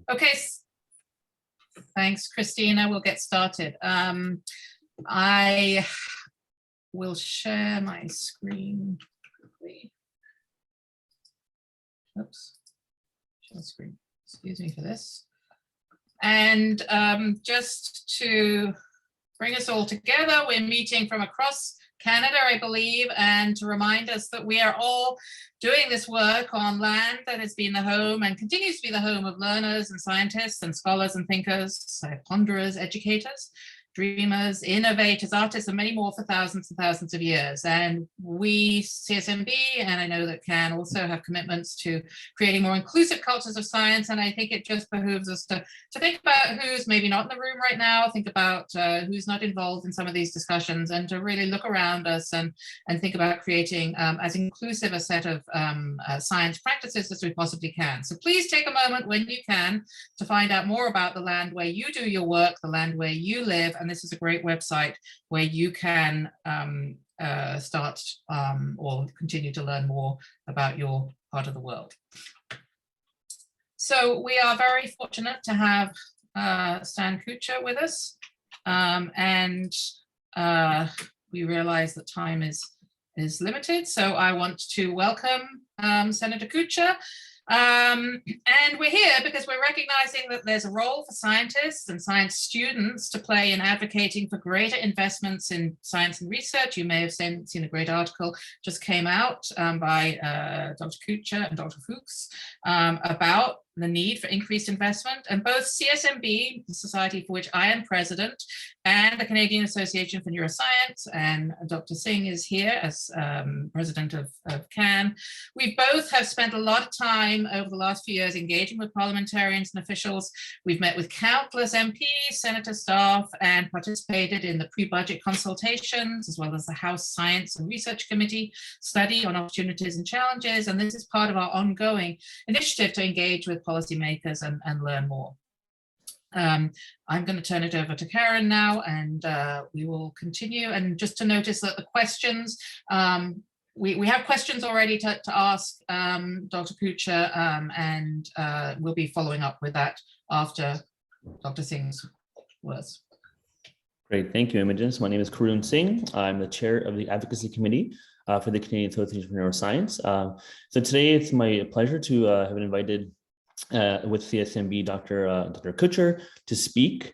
Okay, thanks, Christina. We'll get started. I will share my screen quickly. Oops, share screen. Excuse me for this. And just to bring us all together, we're meeting from across Canada, I believe, and to remind us that we are all doing this work on land that has been the home and continues to be the home of learners and scientists and scholars and thinkers, ponderers, educators, dreamers, innovators, artists, and many more for thousands and thousands of years. And we, CSMB, and I know that CAN also have commitments to creating more inclusive cultures of science. And I think it just behooves us to think about who's maybe not in the room right now, think about who's not involved in some of these discussions, and to really look around us and think about creating as inclusive a set of science practices as we possibly can. So please take a moment when you can to find out more about the land where you do your work, the land where you live. And this is a great website where you can start or continue to learn more about your part of the world. So we are very fortunate to have Stan Kutcher with us, and we realize that time is limited. So I want to welcome Senator Kutcher. And we're here because we're recognizing that there's a role for scientists and science students to play in advocating for greater investments in science and research. You may have seen a great article just came out by Dr. Kutcher and Dr. Fuchs about the need for increased investment, and both CSMB, the society for which I am president, and the Canadian Association for Neuroscience, and Dr. Singh is here as president of CAN. We both have spent a lot of time over the last few years engaging with parliamentarians and officials. We've met with countless MPs, senator staff, and participated in the pre-budget consultations, as well as the House Science and Research Committee study on opportunities and challenges. And this is part of our ongoing initiative to engage with policymakers and learn more. I'm going to turn it over to Karen now, and we will continue. And just to notice that the questions, we have questions already to ask Dr. Kutcher, and we'll be following up with that after Dr. Singh's words. Great, thank you, Imogen. My name is Karun Singh. I'm the chair of the Advocacy Committee for the Canadian Association for Neuroscience. So today it's my pleasure to have invited with CSMB Dr. Kutcher to speak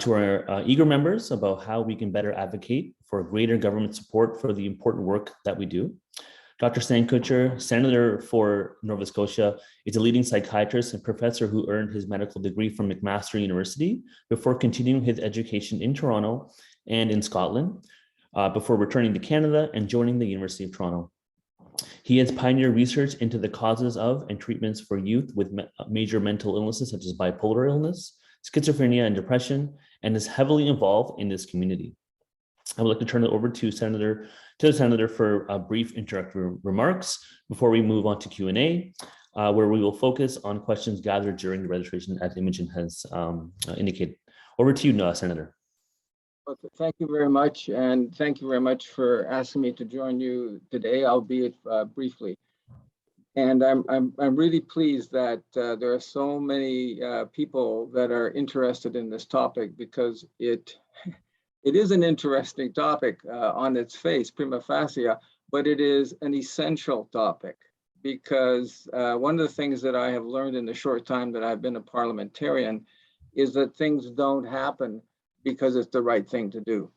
to our eager members about how we can better advocate for greater government support for the important work that we do. Dr. Stan Kutcher, Senator for Nova Scotia, is a leading psychiatrist and professor who earned his medical degree from McMaster University before continuing his education in Toronto and in Scotland, before returning to Canada and joining the University of Toronto. He has pioneered research into the causes of and treatments for youth with major mental illnesses such as bipolar illness, schizophrenia, and depression, and is heavily involved in this community. I would like to turn it over to the Senator for brief introductory remarks before we move on to Q&A, where we will focus on questions gathered during the registration, as Imogen has indicated. Over to you, Senator. Okay, thank you very much, and thank you very much for asking me to join you today, albeit briefly. And I'm really pleased that there are so many people that are interested in this topic, because it is an interesting topic on its face, prima facie, but it is an essential topic, because one of the things that I have learned in the short time that I've been a parliamentarian is that things don't happen because it's the right thing to do.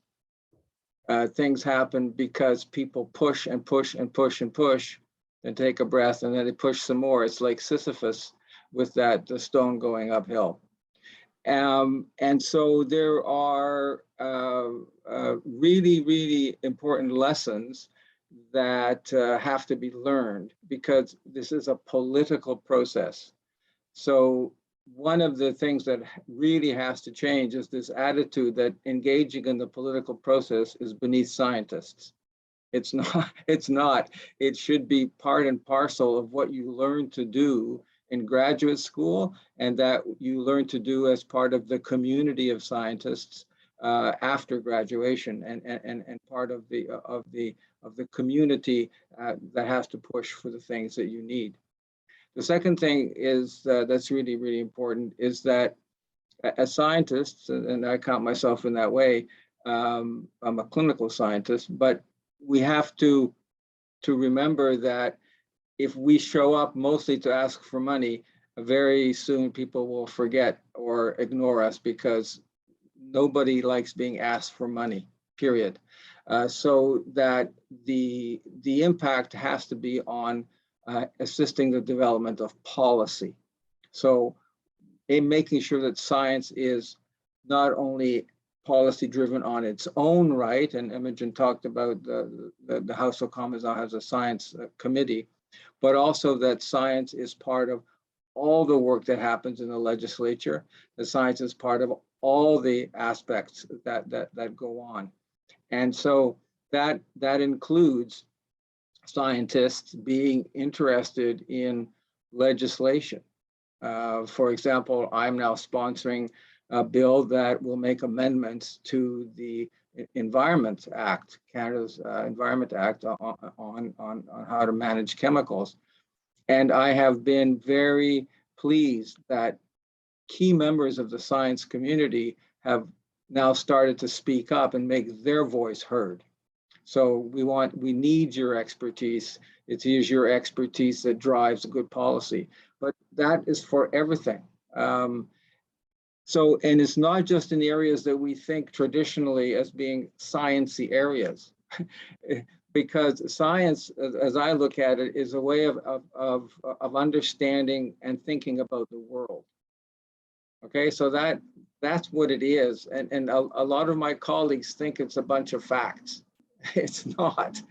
Things happen because people push and push and push and push and take a breath, and then they push some more. It's like Sisyphus with the stone going uphill. And so there are really, really important lessons that have to be learned, because this is a political process. So one of the things that really has to change is this attitude that engaging in the political process is beneath scientists. It's not. It should be part and parcel of what you learn to do in graduate school, and that you learn to do as part of the community of scientists after graduation, and part of the community that has to push for the things that you need. The second thing is that's really, really important is that as scientists, and I count myself in that way, I'm a clinical scientist, but we have to remember that if we show up mostly to ask for money, very soon people will forget or ignore us because nobody likes being asked for money, period. So that the impact has to be on assisting the development of policy. So in making sure that science is not only policy driven on its own right, and Imogen talked about the House of Commons now has a science committee, but also that science is part of all the work that happens in the legislature. The science is part of all the aspects that go on. And so that includes scientists being interested in legislation. For example, I'm now sponsoring a bill that will make amendments to the Environment Act, Canada's Environment Act on how to manage chemicals. And I have been very pleased that key members of the science community have now started to speak up and make their voice heard. So we need your expertise. It is your expertise that drives good policy, but that is for everything. So, and it's not just in the areas that we think traditionally as being sciencey areas, because science, as I look at it, is a way of understanding and thinking about the world. Okay, so that's what it is, and a lot of my colleagues think it's a bunch of facts. It's not,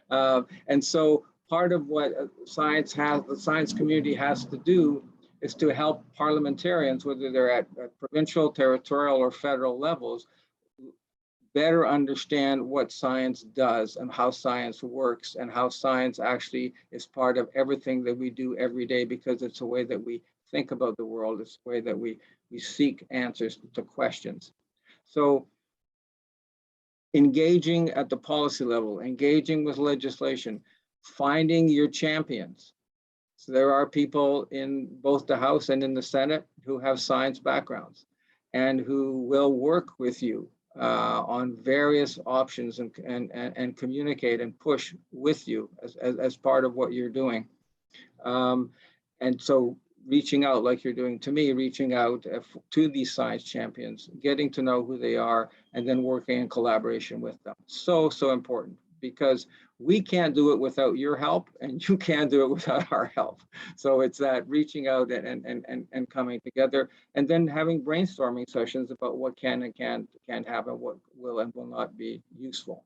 and so part of what the science community has to do is to help parliamentarians, whether they're at provincial, territorial, or federal levels, better understand what science does and how science works and how science actually is part of everything that we do every day, because it's a way that we think about the world. It's a way that we seek answers to questions. So engaging at the policy level, engaging with legislation, finding your champions. So there are people in both the House and in the Senate who have science backgrounds and who will work with you on various options and communicate and push with you as part of what you're doing. And so reaching out like you're doing to me, reaching out to these science champions, getting to know who they are, and then working in collaboration with them. So important, because we can't do it without your help, and you can't do it without our help. So it's that reaching out and coming together, and then having brainstorming sessions about what can and can't happen, what will and will not be useful.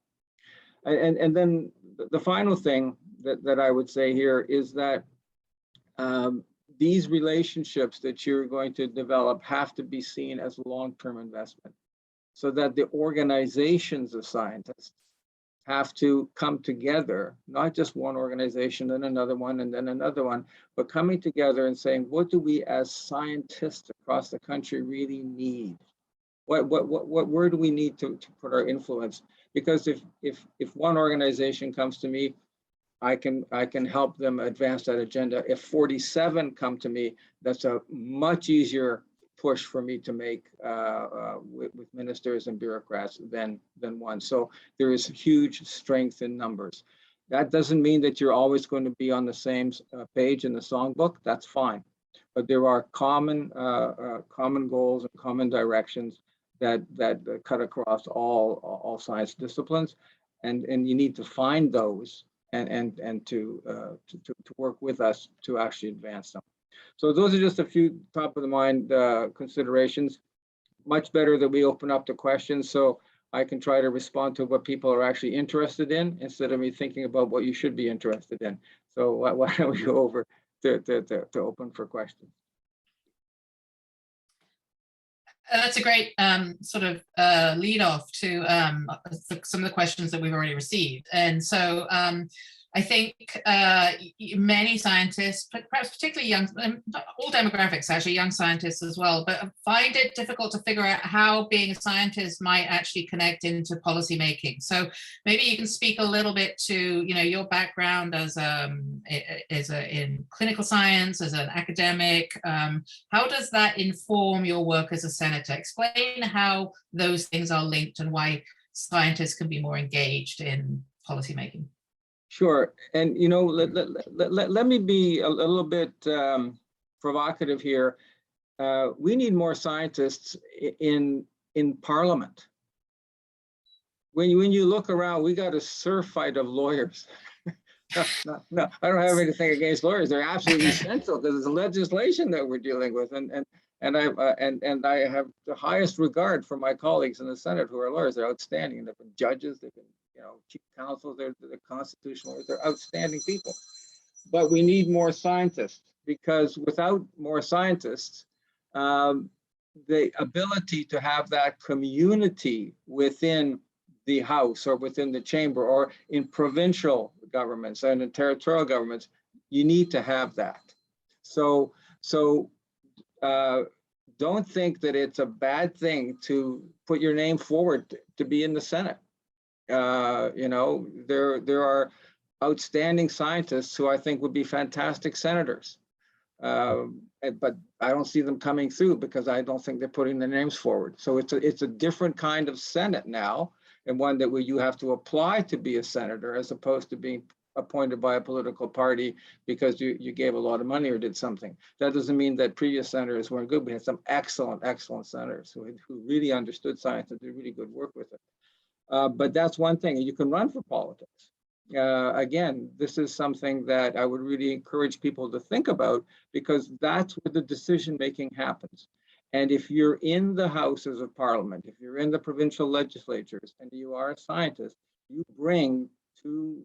And then the final thing that I would say here is that these relationships that you're going to develop have to be seen as long-term investment, so that the organizations of scientists have to come together, not just one organization, then another one, and then another one, but coming together and saying, what do we as scientists across the country really need? Where do we need to put our influence? Because if one organization comes to me, I can help them advance that agenda. If 47 come to me, that's a much easier push for me to make with ministers and bureaucrats than one. So there is huge strength in numbers. That doesn't mean that you're always going to be on the same page in the songbook. That's fine, but there are common goals and common directions that cut across all science disciplines, and you need to find those and to work with us to actually advance them. So those are just a few top of the mind considerations. Much better that we open up to questions so I can try to respond to what people are actually interested in instead of me thinking about what you should be interested in. So why don't we go over to open for questions? That's a great sort of lead off to some of the questions that we've already received. And so I think many scientists, perhaps particularly young, all demographics actually, young scientists as well, but find it difficult to figure out how being a scientist might actually connect into policy making. So maybe you can speak a little bit to, you know, your background as in clinical science, as an academic. How does that inform your work as a senator? Explain how those things are linked and why scientists can be more engaged in policy making. Sure. And, you know, let me be a little bit provocative here. We need more scientists in Parliament. When you look around, we got a surf fight of lawyers. No, I don't have anything against lawyers. They're absolutely essential because it's the legislation that we're dealing with. And I have the highest regard for my colleagues in the Senate who are lawyers. They're outstanding. They've been judges, they've been, you know, chief counsels, they're constitutional lawyers. They're outstanding people. But we need more scientists, because without more scientists, the ability to have that community within the House or within the chamber or in provincial governments and in territorial governments, you need to have that. So don't think that it's a bad thing to put your name forward to be in the Senate. You know, there are outstanding scientists who I think would be fantastic senators. But I don't see them coming through because I don't think they're putting their names forward. So it's a different kind of Senate now, and one that where you have to apply to be a senator as opposed to being appointed by a political party because you gave a lot of money or did something. That doesn't mean that previous senators weren't good. We had some excellent senators who really understood science and did really good work with it. But that's one thing. You can run for politics. Again, this is something that I would really encourage people to think about, because that's where the decision-making happens. And if you're in the Houses of Parliament, if you're in the provincial legislatures and you are a scientist, you bring to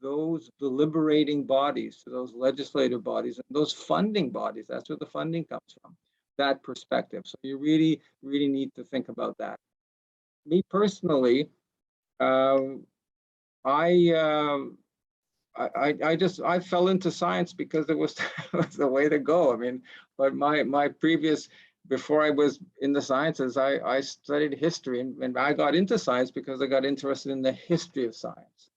those deliberating bodies, to those legislative bodies, and those funding bodies, that's where the funding comes from, that perspective. So you really, really need to think about that. Me personally, I fell into science because it was the way to go. I mean, but my previous, before I was in the sciences, I studied history, and I got into science because I got interested in the history of science.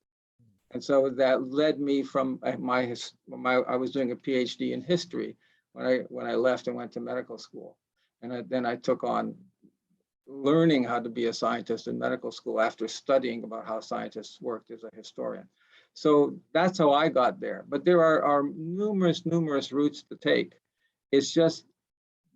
And so that led me from I was doing a PhD in history when I left and went to medical school. And then I took on learning how to be a scientist in medical school after studying about how scientists worked as a historian. So that's how I got there. But there are numerous routes to take. It's just,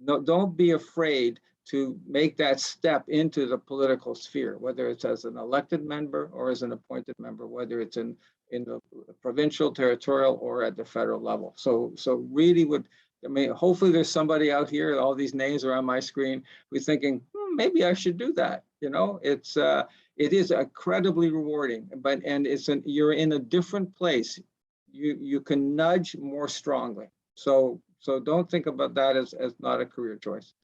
don't be afraid to make that step into the political sphere, whether it's as an elected member or as an appointed member, whether it's in the provincial, territorial, or at the federal level. So really hopefully there's somebody out here, all these names are on my screen, who's thinking, maybe I should do that. You know, it is incredibly rewarding, you're in a different place. You can nudge more strongly. So don't think about that as not a career choice.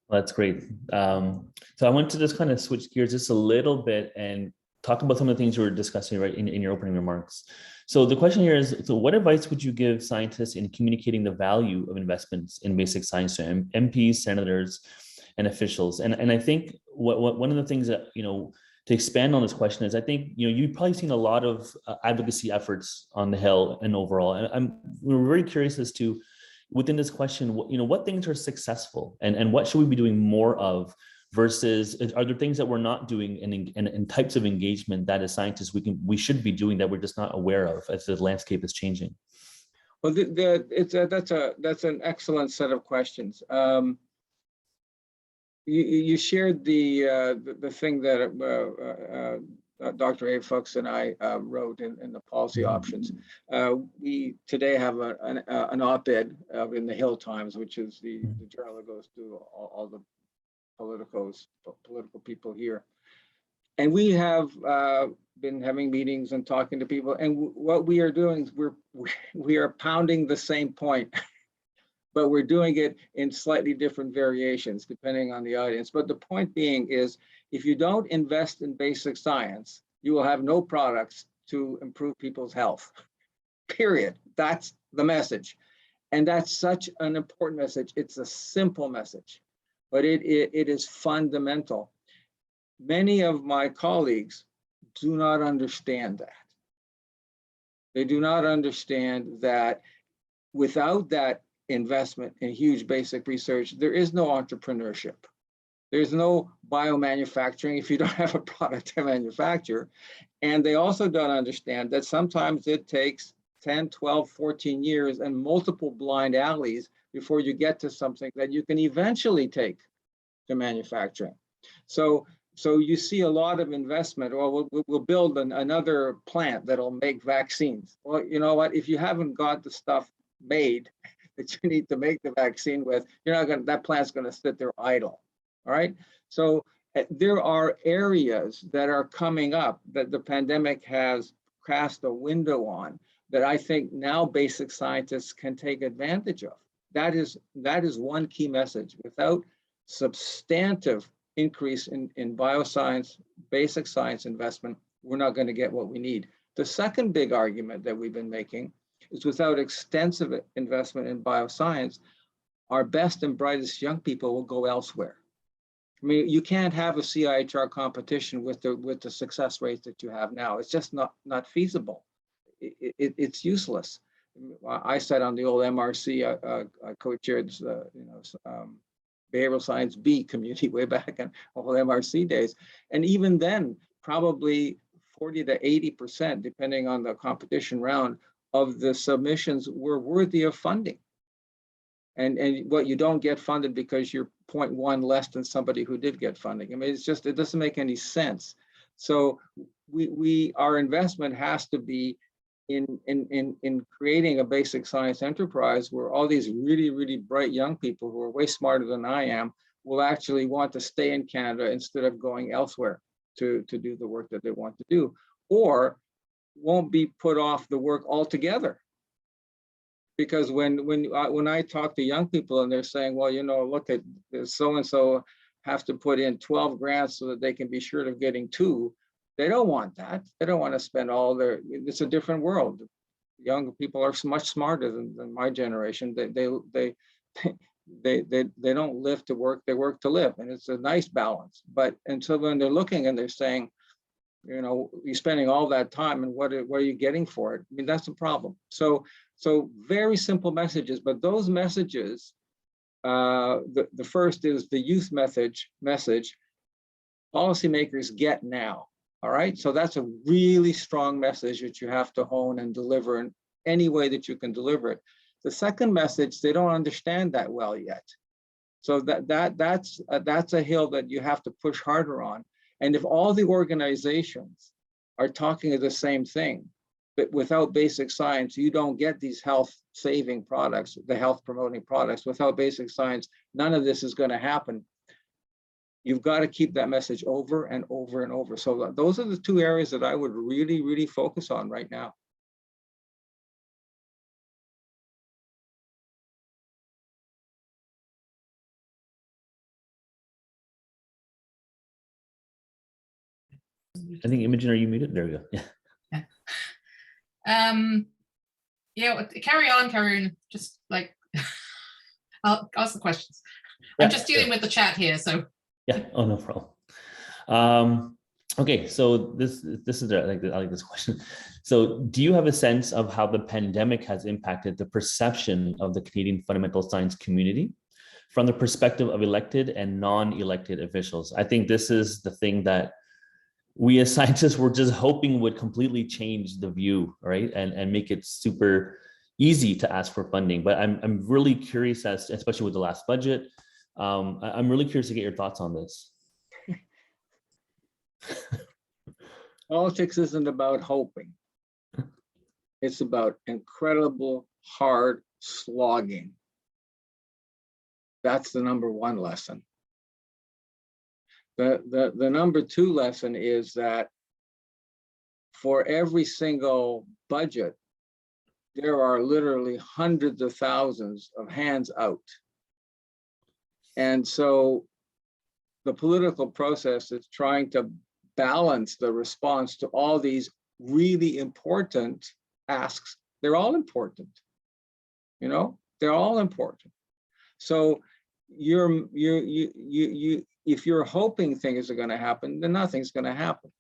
Well, that's great. So I want to just kind of switch gears just a little bit and talk about some of the things you were discussing right in your opening remarks. So the question here is, so what advice would you give scientists in communicating the value of investments in basic science to MPs, senators, and officials? And I think one of the things that, you know, to expand on this question is, I think, you know, you've probably seen a lot of advocacy efforts on the Hill and overall. And we're very curious as to, within this question, what things are successful and what should we be doing more of, versus are there things that we're not doing and types of engagement that as scientists we should be doing that we're just not aware of as the landscape is changing? Well, that's an excellent set of questions. You shared the thing that Dr. A. Fuchs and I wrote in the policy options. We today have an op-ed in the Hill Times, which is the journal that goes through all the political people here. And we have been having meetings and talking to people. And what we are doing is we are pounding the same point, but we're doing it in slightly different variations depending on the audience. But the point being is, if you don't invest in basic science, you will have no products to improve people's health. Period. That's the message. And that's such an important message. It's a simple message, but it is fundamental. Many of my colleagues do not understand that. They do not understand that without that investment in huge basic research, there is no entrepreneurship. There's no biomanufacturing if you don't have a product to manufacture. And they also don't understand that sometimes it takes 10, 12, 14 years and multiple blind alleys before you get to something that you can eventually take to manufacturing. So you see a lot of investment, or we'll build another plant that'll make vaccines. Well, you know what? If you haven't got the stuff made that you need to make the vaccine with, you're not going to, that plant's going to sit there idle. All right. So there are areas that are coming up that the pandemic has cast a window on that I think now basic scientists can take advantage of. That is one key message. Without substantive increase in bioscience, basic science investment, we're not going to get what we need. The second big argument that we've been making is without extensive investment in bioscience, our best and brightest young people will go elsewhere. I mean, you can't have a CIHR competition with the success rates that you have now. It's just not feasible. It's useless. I sat on the old MRC, I co-chaired behavioral science B community way back in the whole MRC days. And even then, probably 40 to 80%, depending on the competition round, of the submissions were worthy of funding. And what you don't get funded because you're 0.1 less than somebody who did get funding. I mean, it's just, it doesn't make any sense. So our investment has to be in creating a basic science enterprise where all these really, really bright young people who are way smarter than I am will actually want to stay in Canada instead of going elsewhere to do the work that they want to do, or won't be put off the work altogether. Because when I talk to young people and they're saying, well, you know, look at so-and-so have to put in 12 grants so that they can be sure of getting 2. They don't want that. They don't want to spend all their, it's a different world. Young people are much smarter than my generation. They don't live to work, they work to live. And it's a nice balance. But until when they're looking and they're saying, you know, you're spending all that time and what are you getting for it? I mean, that's a problem. So very simple messages, but those messages, the first is the youth message, policymakers get now. All right, so that's a really strong message that you have to hone and deliver in any way that you can deliver it. The second message, they don't understand that well yet. So that's a hill that you have to push harder on. And if all the organizations are talking of the same thing, but without basic science, you don't get these health-saving products, the health-promoting products. Without basic science, none of this is going to happen. You've got to keep that message over and over and over. So those are the 2 areas that I would really, really focus on right now. I think Imogen, are you muted? There we go. Yeah. Yeah, carry on, Karun. Just like, I'll ask the questions. I'm just dealing with the chat here, so. Yeah. Oh, no problem. Okay, so this is I like this question. So, do you have a sense of how the pandemic has impacted the perception of the Canadian fundamental science community from the perspective of elected and non-elected officials? I think this is the thing that we as scientists were just hoping would completely change the view, right? And make it super easy to ask for funding. But I'm really curious, especially with the last budget, I'm really curious to get your thoughts on this. Politics isn't about hoping. It's about incredible hard slogging. That's the number 1 lesson. The number 2 lesson is that for every single budget, there are literally hundreds of thousands of hands out. And so the political process is trying to balance the response to all these really important asks, they're all important. You know, they're all important. So if you're hoping things are going to happen, then nothing's going to happen.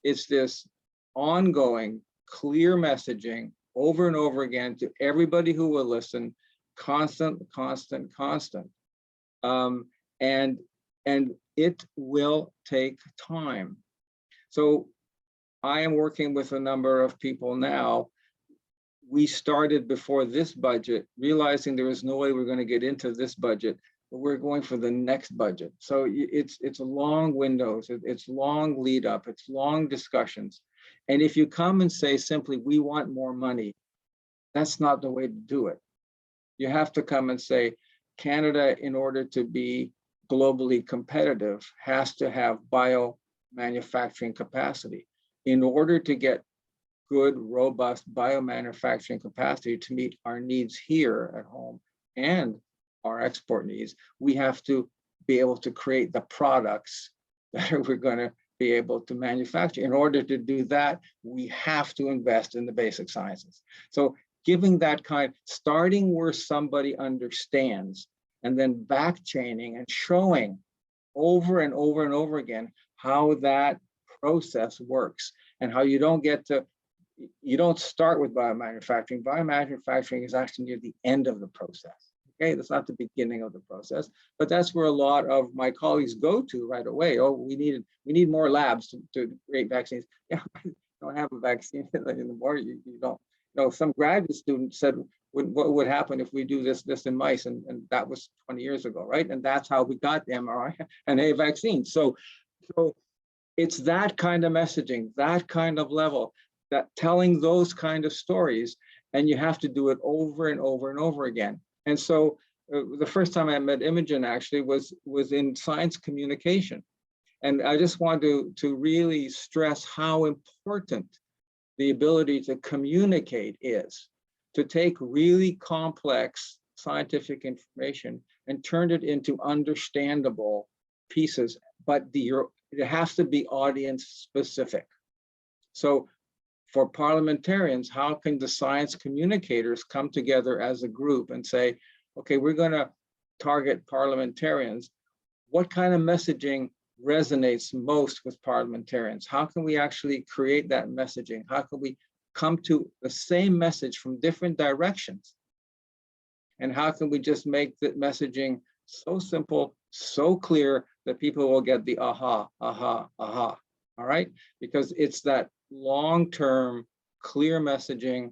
It's this ongoing, clear messaging over and over again to everybody who will listen, constant. And it will take time. So I am working with a number of people now. We started before this budget, realizing there was no way we're going to get into this budget, but we're going for the next budget. So it's long windows, it's long lead up, it's long discussions. And if you come and say simply, we want more money, that's not the way to do it. You have to come and say, Canada, in order to be globally competitive, has to have bio manufacturing capacity. In order to get good, robust biomanufacturing capacity to meet our needs here at home and our export needs, we have to be able to create the products that we're going to be able to manufacture. In order to do that, we have to invest in the basic sciences. So giving that kind, starting where somebody understands, and then back chaining and showing over and over and over again how that process works and how you don't start with biomanufacturing. Biomanufacturing is actually near the end of the process. Okay, that's not the beginning of the process, but that's where a lot of my colleagues go to right away. Oh, we need more labs to create vaccines. Yeah, you don't have a vaccine anymore. You don't. You know, some graduate student said, what would happen if we do this in mice? And that was 20 years ago, right? And that's how we got the mRNA vaccine. So it's that kind of messaging, that kind of level, that telling those kind of stories, and you have to do it over and over and over again. And so the first time I met Imogen actually was in science communication. And I just want to really stress how important the ability to communicate is, to take really complex scientific information and turn it into understandable pieces, but it has to be audience specific. So for parliamentarians, how can the science communicators come together as a group and say, okay, we're going to target parliamentarians. What kind of messaging resonates most with parliamentarians? How can we actually create that messaging? How can we come to the same message from different directions? And how can we just make the messaging so simple, so clear that people will get the aha, aha, aha, all right? Because it's that long-term, clear messaging,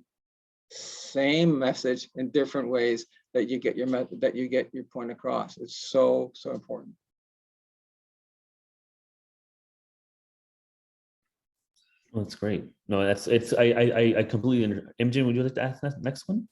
same message in different ways that you get your point across. It's so important. Well, that's great. No, I completely. Imogen, would you like to ask that next one?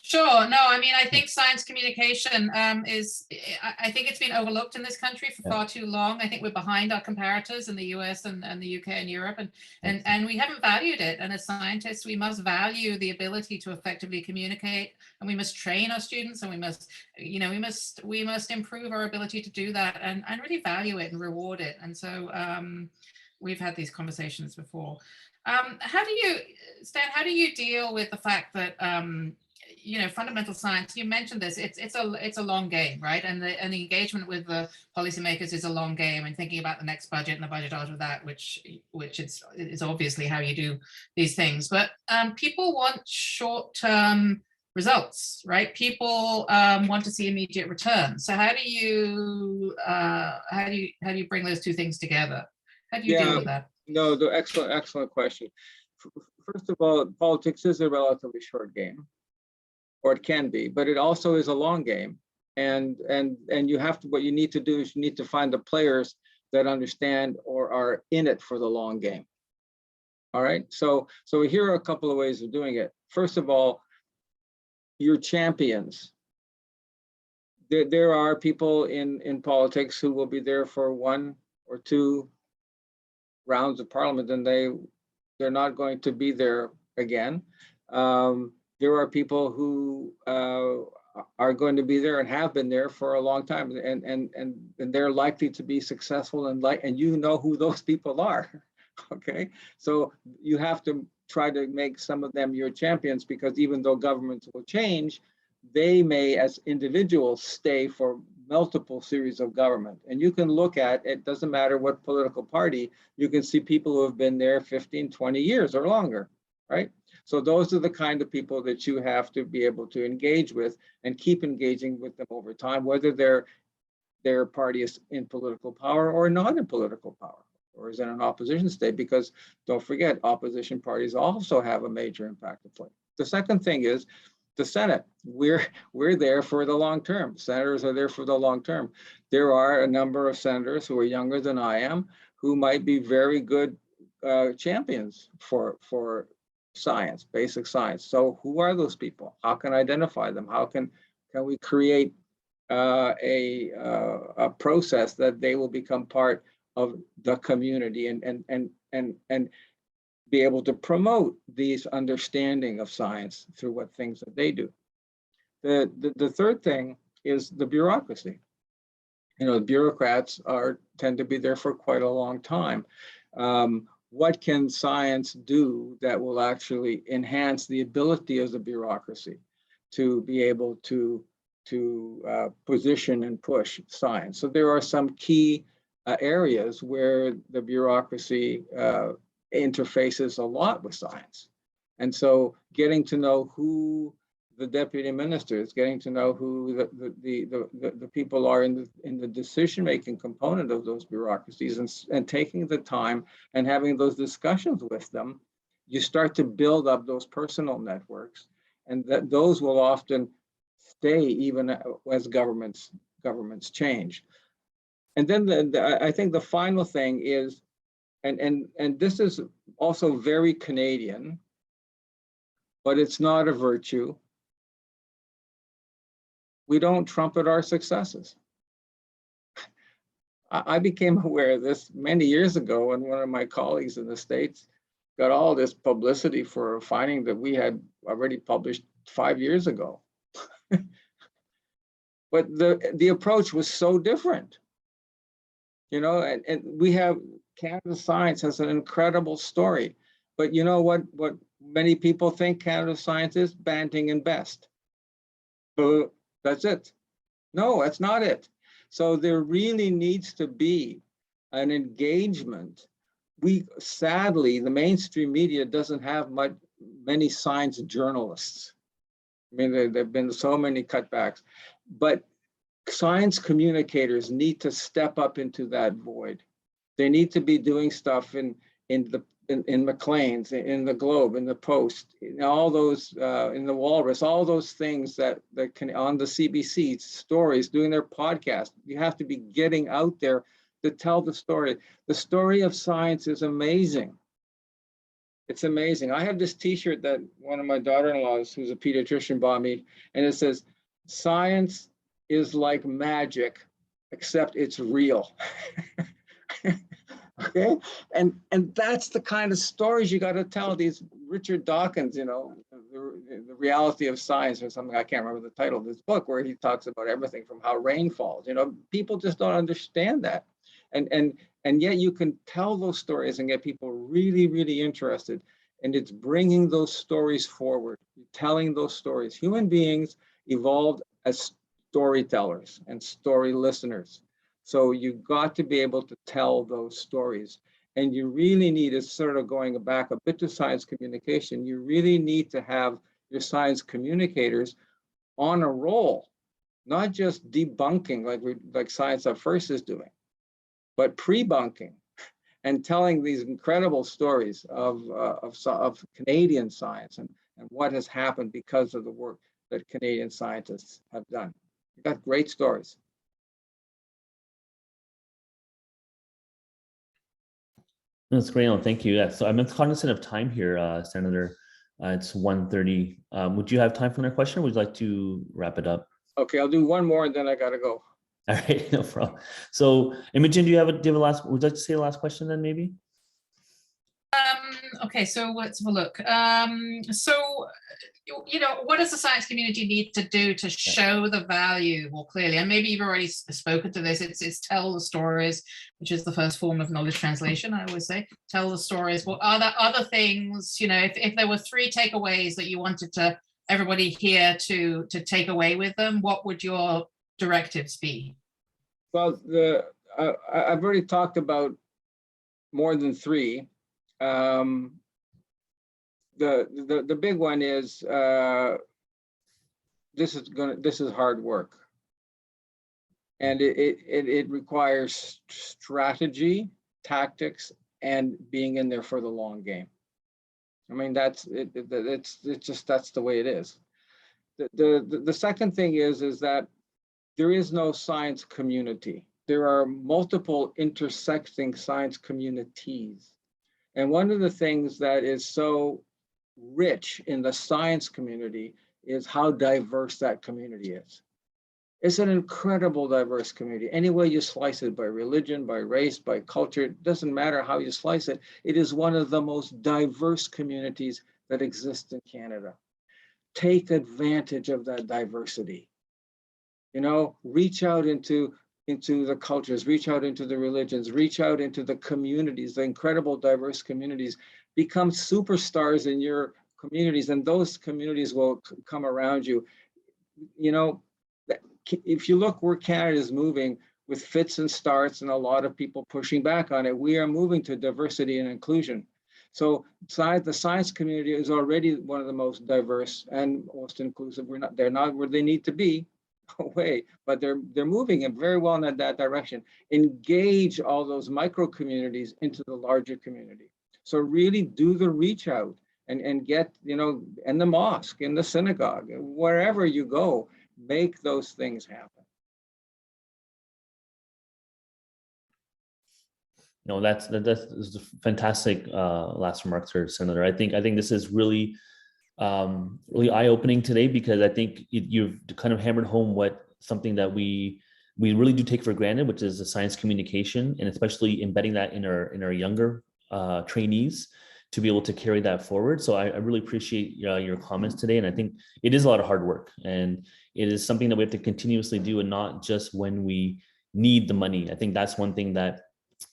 Sure. No, I mean, I think science communication I think it's been overlooked in this country for far too long. I think we're behind our comparators in the US and the UK and Europe, and we haven't valued it. And as scientists, we must value the ability to effectively communicate, and we must train our students, and we must improve our ability to do that and really value it and reward it. And so we've had these conversations before. Stan, how do you deal with the fact that fundamental science, you mentioned this, it's a long game, right? And the engagement with the policymakers is a long game, and thinking about the next budget and the budget after that, which is obviously how you do these things. But people want short-term results, right? People want to see immediate returns. So how do you bring those two things together? How do you deal with that? No, excellent question. First of all, politics is a relatively short game, or it can be, but it also is a long game. And what you need to do is you need to find the players that understand or are in it for the long game. All right, so here are a couple of ways of doing it. First of all, your champions. There are people in politics who will be there for 1 or 2 rounds of parliament, and they're not going to be there again. There are people who are going to be there and have been there for a long time, and they're likely to be successful, and you know who those people are, Okay, so you have to try to make some of them your champions, because even though governments will change, they may as individuals stay for multiple series of government. And you can look at, it doesn't matter what political party, you can see people who have been there 15, 20 years or longer, right? So those are the kind of people that you have to be able to engage with and keep engaging with them over time, whether their party is in political power or not in political power, or is in an opposition state, because don't forget, opposition parties also have a major impact to play. The second thing is the Senate. We're there for the long term. Senators are there for the long term. There are a number of senators who are younger than I am who might be very good champions for science, basic science. So who are those people? How can I identify them? How can we create a process that they will become part of the community and be able to promote these understanding of science through what things that they do. The third thing is the bureaucracy. You know, bureaucrats tend to be there for quite a long time. What can science do that will actually enhance the ability of the bureaucracy to be able to position and push science? So there are some key areas where the bureaucracy interfaces a lot with science. And so getting to know who the deputy ministers, getting to know who the people are in the decision-making component of those bureaucracies, and taking the time and having those discussions with them, you start to build up those personal networks, and that those will often stay even as governments change. And then I think the final thing is, and this is also very Canadian, but it's not a virtue. We don't trumpet our successes. I became aware of this many years ago when one of my colleagues in the States got all this publicity for a finding that we had already published 5 years ago. But the approach was so different. You know, and we have, Canada Science has an incredible story, but you know what many people think Canada Science is? Banting and best. But that's it. No, that's not it. So there really needs to be an engagement. Sadly, the mainstream media doesn't have many science journalists. I mean, there've been so many cutbacks, but science communicators need to step up into that void. They need to be doing stuff in Maclean's, in the Globe, in the Post, in all those, in the Walrus, all those things that can, on the CBC stories, doing their podcast. You have to be getting out there to tell the story. The story of science is amazing. It's amazing. I have this T-shirt that one of my daughter-in-laws, who's a pediatrician, bought me, and it says, "Science is like magic, except it's real." Okay, and that's the kind of stories you got to tell. These Richard Dawkins, you know, the reality of science or something. I can't remember the title of this book, where he talks about everything from how rain falls. You know, people just don't understand that, and yet you can tell those stories and get people really, really interested. And it's bringing those stories forward, telling those stories. Human beings evolved as storytellers and story listeners. So you've got to be able to tell those stories. And you really need, is sort of going back a bit to science communication, you really need to have your science communicators on a roll, not just debunking like Science Up First is doing, but pre-bunking and telling these incredible stories of Canadian science and what has happened because of the work that Canadian scientists have done. You've got great stories. That's great. Thank you. Yeah. So I'm cognizant of time here, Senator. It's 1:30. Would you have time for another question, or would you like to wrap it up? Okay, I'll do one more and then I got to go. All right, no problem. So, Imogen, do you have a last? Would you like to say the last question then, maybe? Okay, so let's have a look. So you know, what does the science community need to do to show the value more clearly? And maybe you've already spoken to this. It's tell the stories, which is the first form of knowledge translation. I always say, tell the stories. Well, are there other things, you know, if there were 3 takeaways that you wanted to everybody here to take away with them, what would your directives be? Well, I've already talked about more than 3. The big one is this is hard work, and it requires strategy, tactics, and being in there for the long game. I mean, that's the way it is. The second thing is that there is no science community. There are multiple intersecting science communities. And one of the things that is so rich in the science community is how diverse that community is. It's an incredible diverse community. Any way you slice it, by religion, by race, by culture, it doesn't matter how you slice it. It is one of the most diverse communities that exist in Canada. Take advantage of that diversity. You know, reach out into the cultures, reach out into the religions, reach out into the communities, the incredible diverse communities. Become superstars in your communities, and those communities will come around you. You know, if you look where Canada is moving, with fits and starts and a lot of people pushing back on it, we are moving to diversity and inclusion. So the science community is already one of the most diverse and most inclusive. They're not where they need to be, way, but they're moving it very well in that direction. Engage all those micro communities into the larger community. So really do the reach out and get, you know, in the mosque, in the synagogue, wherever you go, make those things happen. No, that's fantastic last remarks, sir, Senator. I think this is really really eye-opening today, because I think you've kind of hammered home something that we really do take for granted, which is the science communication, and especially embedding that in our younger trainees to be able to carry that forward. So I really appreciate your comments today, and I think it is a lot of hard work, and it is something that we have to continuously do, and not just when we need the money. I think that's one thing that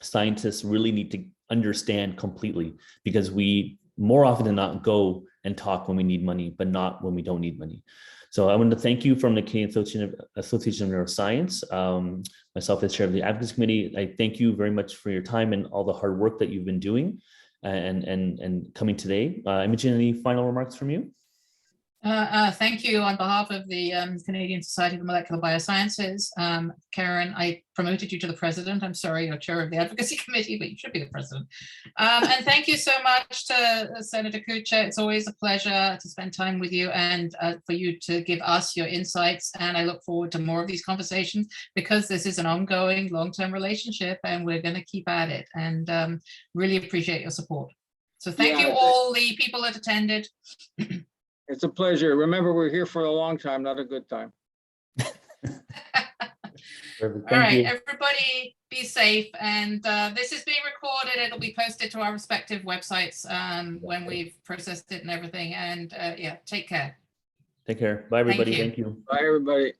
scientists really need to understand completely, because we more often than not go and talk when we need money, but not when we don't need money. So I want to thank you from the Canadian Association of Neuroscience. Myself as chair of the Advocacy Committee, I thank you very much for your time and all the hard work that you've been doing and coming today. Imogen, any final remarks from you? Thank you on behalf of the Canadian Society for Molecular Biosciences. Karen, I promoted you to the president. I'm sorry, you're chair of the Advocacy Committee, but you should be the president. And thank you so much to Senator Kutcher. It's always a pleasure to spend time with you and for you to give us your insights. And I look forward to more of these conversations, because this is an ongoing long-term relationship and we're going to keep at it, and really appreciate your support. So thank you all the people that attended. It's a pleasure. Remember, we're here for a long time, not a good time. All right, everybody be safe. And this is being recorded. It'll be posted to our respective websites when we've processed it and everything. And yeah, take care. Take care. Bye, everybody. Thank you. Bye, everybody.